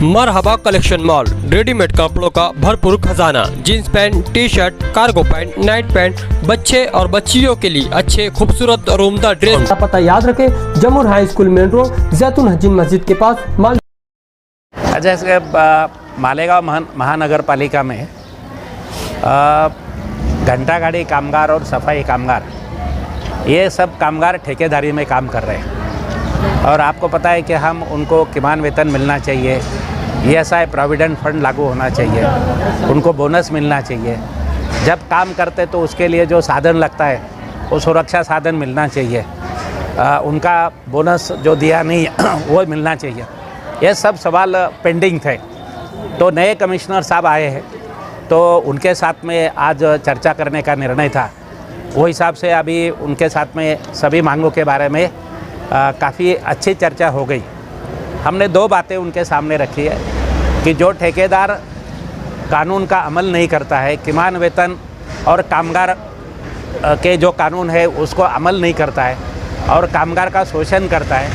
मरहबा collection mall, readymade कपड़ों का भरपूर खजाना। Jeans pant, T shirt, cargo pant, night pant, बच्चे और बच्चियों के लिए अच्छे खूबसूरत और उम्दा ड्रेस। पता याद रखें, जमुर हाई स्कूल मेन रोड, जैतून हजीन मस्जिद के पास। जैसे मालेगांव महानगर पालिका में घंटा गाड़ी कामगार और सफाई कामगार, ये सब कामगार ठेकेदारी में काम कर रहे हैं और आपको पता है कि हम उनको किमान वेतन मिलना चाहिए, ESI प्रोविडेंट फंड लागू होना चाहिए, उनको बोनस मिलना चाहिए। जब काम करते तो उसके लिए जो साधन लगता है वो सुरक्षा साधन मिलना चाहिए, उनका बोनस जो दिया नहीं वो मिलना चाहिए। ये सब सवाल पेंडिंग थे। तो नए कमिश्नर साहब आए हैं तो उनके साथ में आज चर्चा करने का निर्णय था। वो हिसाब से अभी उनके साथ में सभी मांगों के बारे में काफ़ी अच्छी चर्चा हो गई। हमने दो बातें उनके सामने रखी है कि जो ठेकेदार कानून का अमल नहीं करता है, किमान वेतन और कामगार के जो कानून है उसको अमल नहीं करता है और कामगार का शोषण करता है,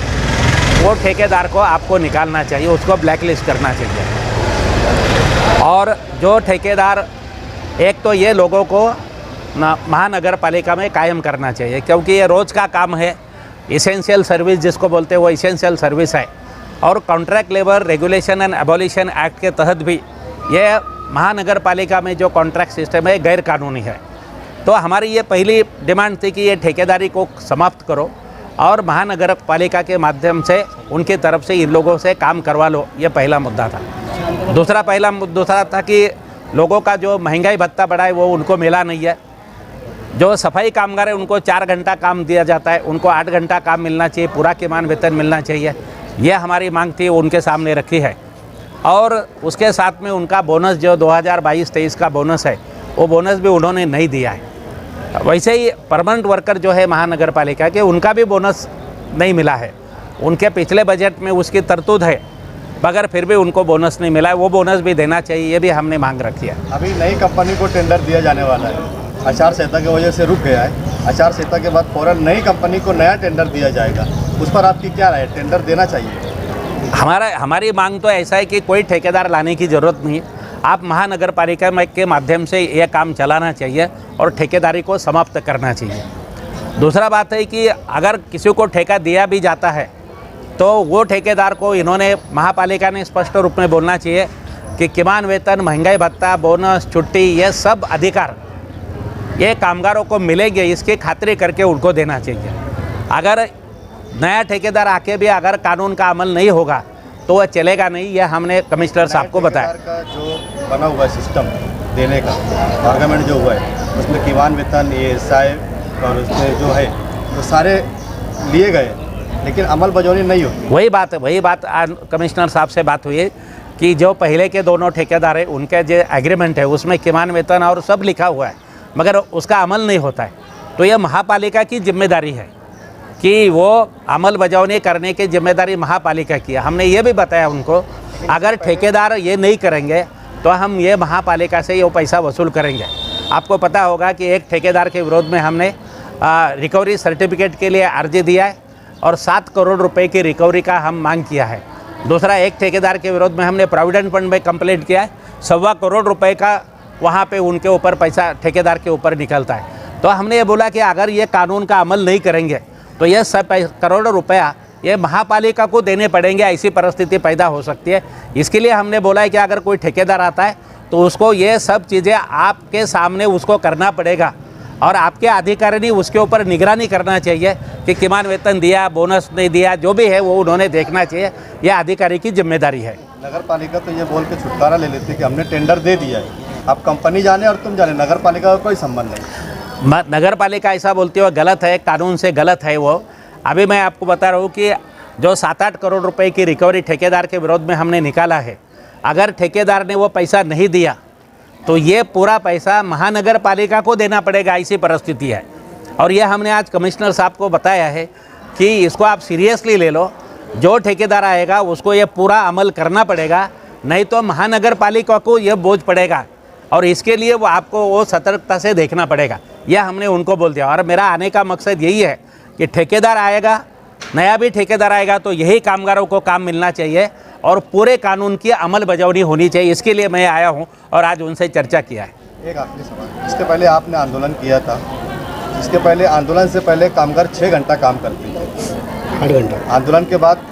वो ठेकेदार को आपको निकालना चाहिए, उसको ब्लैकलिस्ट करना चाहिए। और जो ठेकेदार, एक तो ये लोगों को महानगर पालिका में कायम करना चाहिए क्योंकि ये रोज़ का काम है। इसेंशियल सर्विस जिसको बोलते हैं वो इसेंशियल सर्विस है और contract labour regulation and abolition act के तहत भी ये महानगर पालिका में जो कॉन्ट्रैक्ट सिस्टम है गैर कानूनी है। तो हमारी ये पहली डिमांड थी कि ये ठेकेदारी को समाप्त करो और महानगर पालिका के माध्यम से उनकी तरफ से इन लोगों से काम करवा लो। ये पहला मुद्दा था। दूसरा था कि लोगों का जो महंगाई भत्ता बढ़ा है वो उनको मिला नहीं है। जो सफाई कामगार है उनको 4 घंटा काम दिया जाता है, उनको 8 घंटा काम मिलना चाहिए, पूरा किमान वेतन मिलना चाहिए। ये हमारी मांग थी, उनके सामने रखी है। और उसके साथ में उनका बोनस जो 2022-23 का बोनस है वो बोनस भी उन्होंने नहीं दिया है। वैसे ही परमानेंट वर्कर जो है महानगर पालिका के, उनका भी बोनस नहीं मिला है। उनके पिछले बजट में उसकी तरतूद है मगर फिर भी उनको बोनस नहीं मिला है, वो बोनस भी देना चाहिए। ये भी हमने मांग रखी है। अभी नई कंपनी को टेंडर दिया जाने वाला है, आचार संहिता की वजह से रुक गया है। आचार संहिता के बाद फौरन नई कंपनी को नया टेंडर दिया जाएगा, उस पर आपकी क्या राय है? टेंडर देना चाहिए? हमारी मांग तो ऐसा है कि कोई ठेकेदार लाने की ज़रूरत नहीं। आप महानगर पालिका के माध्यम से ये काम चलाना चाहिए और ठेकेदारी को समाप्त करना चाहिए। दूसरा बात है कि अगर किसी को ठेका दिया भी जाता है तो वो ठेकेदार को इन्होंने महापालिका ने स्पष्ट रूप में बोलना चाहिए कि किमान वेतन, महंगाई भत्ता, बोनस, छुट्टी, ये सब अधिकार ये कामगारों को मिलेंगे, इसकी खातिरी करके उनको देना चाहिए। अगर नया ठेकेदार आके भी अगर कानून का अमल नहीं होगा तो वह चलेगा नहीं। यह हमने कमिश्नर साहब को बताया। का जो बना हुआ है सिस्टम देने का, पार्लियामेंट जो हुआ है उसमें किमान वेतन, ESI और उसमें जो है तो सारे लिए गए लेकिन अमल बजौनी नहीं होती। वही बात आज कमिश्नर साहब से बात हुई है कि जो पहले के दोनों ठेकेदार हैं उनके जो एग्रीमेंट है उसमें किमान वेतन और सब लिखा हुआ है मगर उसका अमल नहीं होता है। तो यह महापालिका की जिम्मेदारी है कि वो अमल बजावनी करने की जिम्मेदारी महापालिका की है। हमने ये भी बताया उनको, अगर ठेकेदार ये नहीं करेंगे तो हम ये महापालिका से ये पैसा वसूल करेंगे। आपको पता होगा कि एक ठेकेदार के विरोध में हमने रिकवरी सर्टिफिकेट के लिए अर्जी दिया है और 7 करोड़ रुपए की रिकवरी का हम मांग किया है। दूसरा, एक ठेकेदार के विरोध में हमने प्रोविडेंट फंड में कंप्लेंट किया है, 1.25 करोड़ रुपए का वहाँ पे उनके ऊपर पैसा ठेकेदार के ऊपर निकलता है। तो हमने ये बोला कि अगर ये कानून का अमल नहीं करेंगे तो ये सब करोड़ों रुपया ये महापालिका को देने पड़ेंगे, ऐसी परिस्थिति पैदा हो सकती है। इसके लिए हमने बोला है कि अगर कोई ठेकेदार आता है तो उसको ये सब चीज़ें आपके सामने उसको करना पड़ेगा और आपके अधिकारी ने उसके ऊपर निगरानी करना चाहिए कि किमान वेतन दिया, बोनस नहीं दिया, जो भी है वो उन्होंने देखना चाहिए। यह अधिकारी की जिम्मेदारी है। नगर पालिका तो ये बोल के छुटकारा ले लेती है कि हमने टेंडर दे दिया है, अब कंपनी जाने और तुम जाने, नगर पालिका का कोई संबंध नहीं। नगर पालिका ऐसा बोलती है गलत है, कानून से गलत है वो। अभी मैं आपको बता रहा हूँ कि जो 7-8 करोड़ रुपए की रिकवरी ठेकेदार के विरोध में हमने निकाला है, अगर ठेकेदार ने वो पैसा नहीं दिया तो ये पूरा पैसा महानगर पालिका को देना पड़ेगा, ऐसी परिस्थिति है। और ये हमने आज कमिश्नर साहब को बताया है कि इसको आप सीरियसली ले लो। जो ठेकेदार आएगा उसको ये पूरा अमल करना पड़ेगा, नहीं तो महानगर पालिका को ये बोझ पड़ेगा और इसके लिए वो आपको वो सतर्कता से देखना पड़ेगा। यह हमने उनको बोल दिया। और मेरा आने का मकसद यही है कि ठेकेदार आएगा, नया भी ठेकेदार आएगा तो यही कामगारों को काम मिलना चाहिए और पूरे कानून की अमल बजावनी होनी चाहिए। इसके लिए मैं आया हूँ और आज उनसे चर्चा किया है। एक आखिरी सवाल, इसके पहले आपने आंदोलन किया था, इसके पहले आंदोलन से पहले कामगार 6 घंटा काम करते थे, 8 घंटा आंदोलन के बाद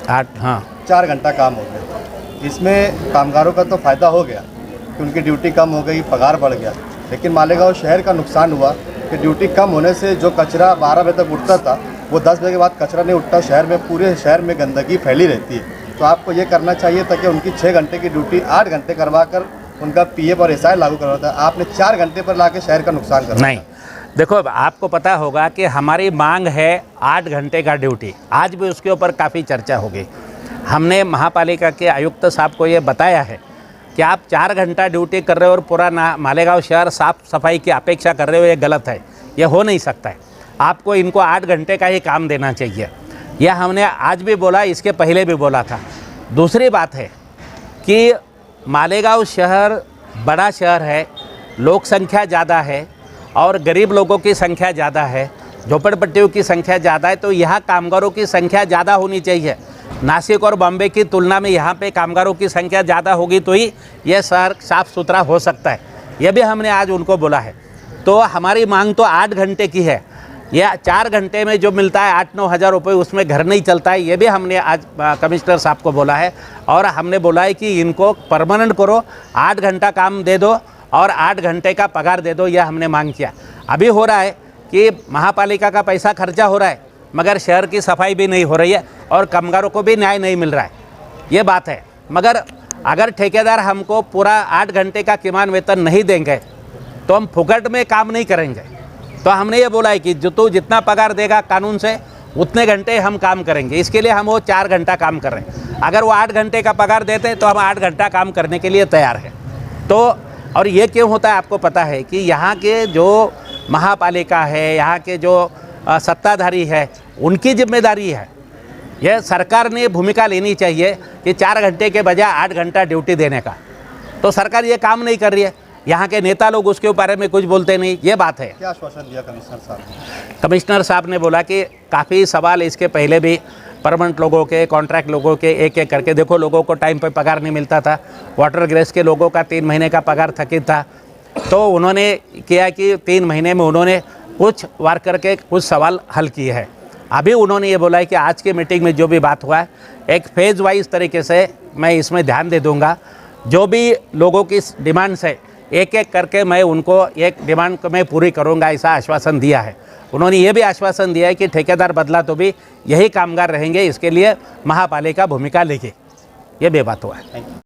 4 घंटा काम हो गया। इसमें कामगारों का तो फ़ायदा हो गया कि उनकी ड्यूटी कम हो गई, पगार बढ़ गया, लेकिन मालेगांव शहर का नुकसान हुआ कि ड्यूटी कम होने से जो कचरा 12 बजे तक उठता था वो 10 बजे के बाद कचरा नहीं उठता, शहर में पूरे शहर में गंदगी फैली रहती है। तो आपको ये करना चाहिए था कि उनकी 6 घंटे की ड्यूटी 8 घंटे करवा कर उनका पीएफ और एसआई लागू करवाना था। आपने 4 घंटे पर ला के शहर का नुकसान कर नहीं। देखो, आपको पता होगा कि हमारी मांग है 8 घंटे का ड्यूटी। आज भी उसके ऊपर काफ़ी चर्चा होगी। हमने महापालिका के आयुक्त साहब को ये बताया है कि आप 4 घंटा ड्यूटी कर रहे हो और पूरा मालेगांव शहर साफ सफाई की अपेक्षा कर रहे हो, ये गलत है, ये हो नहीं सकता है। आपको इनको 8 घंटे का ही काम देना चाहिए। यह हमने आज भी बोला, इसके पहले भी बोला था। दूसरी बात है कि मालेगांव शहर बड़ा शहर है, लोक संख्या ज़्यादा है और गरीब लोगों की संख्या ज़्यादा है, झोपड़पट्टियों की संख्या ज़्यादा है, तो यहाँ कामगारों की संख्या ज़्यादा होनी चाहिए। नासिक और बॉम्बे की तुलना में यहाँ पे कामगारों की संख्या ज़्यादा होगी तो ही यह शहर साफ़ सुथरा हो सकता है। यह भी हमने आज उनको बोला है। तो हमारी मांग तो 8 घंटे की है। यह 4 घंटे में जो मिलता है 8-9 हज़ार रुपये, उसमें घर नहीं चलता है। ये भी हमने आज कमिश्नर साहब को बोला है और हमने बोला है कि इनको परमानेंट करो, 8 घंटा काम दे दो और 8 घंटे का पगार दे दो। यह हमने मांग किया। अभी हो रहा है कि महापालिका का पैसा खर्चा हो रहा है मगर शहर की सफाई भी नहीं हो रही है और कामगारों को भी न्याय नहीं मिल रहा है, ये बात है। मगर अगर ठेकेदार हमको पूरा 8 घंटे का किमान वेतन नहीं देंगे तो हम फुकट में काम नहीं करेंगे। तो हमने ये बोला है कि जो तू जितना पगार देगा कानून से उतने घंटे हम काम करेंगे। इसके लिए हम वो 4 घंटा काम कर रहे हैं। अगर वो 8 घंटे का पगार देते हैं तो हम 8 घंटा काम करने के लिए तैयार हैं। तो और ये क्यों होता है आपको पता है कि यहाँ के जो महापालिका है, यहाँ के जो सत्ताधारी है, उनकी जिम्मेदारी है। यह सरकार ने भूमिका लेनी चाहिए कि 4 घंटे के बजाय 8 घंटा ड्यूटी देने का। तो सरकार ये काम नहीं कर रही है। यहाँ के नेता लोग उसके बारे में कुछ बोलते नहीं, ये बात है। क्या आश्वासन दिया कमिश्नर साहब ने? कमिश्नर साहब ने बोला कि काफ़ी सवाल इसके पहले भी परमानेंट लोगों के, कॉन्ट्रैक्ट लोगों के एक एक करके, देखो लोगों को टाइम पर पगार नहीं मिलता था। वाटर ग्रेस के लोगों का 3 महीने का पगार थकित था। तो उन्होंने किया कि 3 महीने में उन्होंने कुछ वर्कर के कुछ सवाल हल किए हैं। अभी उन्होंने ये बोला है कि आज की मीटिंग में जो भी बात हुआ है एक फेज़ वाइज तरीके से मैं इसमें ध्यान दे दूंगा। जो भी लोगों की डिमांड्स है एक एक करके मैं उनको एक डिमांड को मैं पूरी करूंगा, ऐसा आश्वासन दिया है। उन्होंने ये भी आश्वासन दिया है कि ठेकेदार बदला तो भी यही कामगार रहेंगे, इसके लिए महापालिका भूमिका लेगी। ये भी बात हुआ है।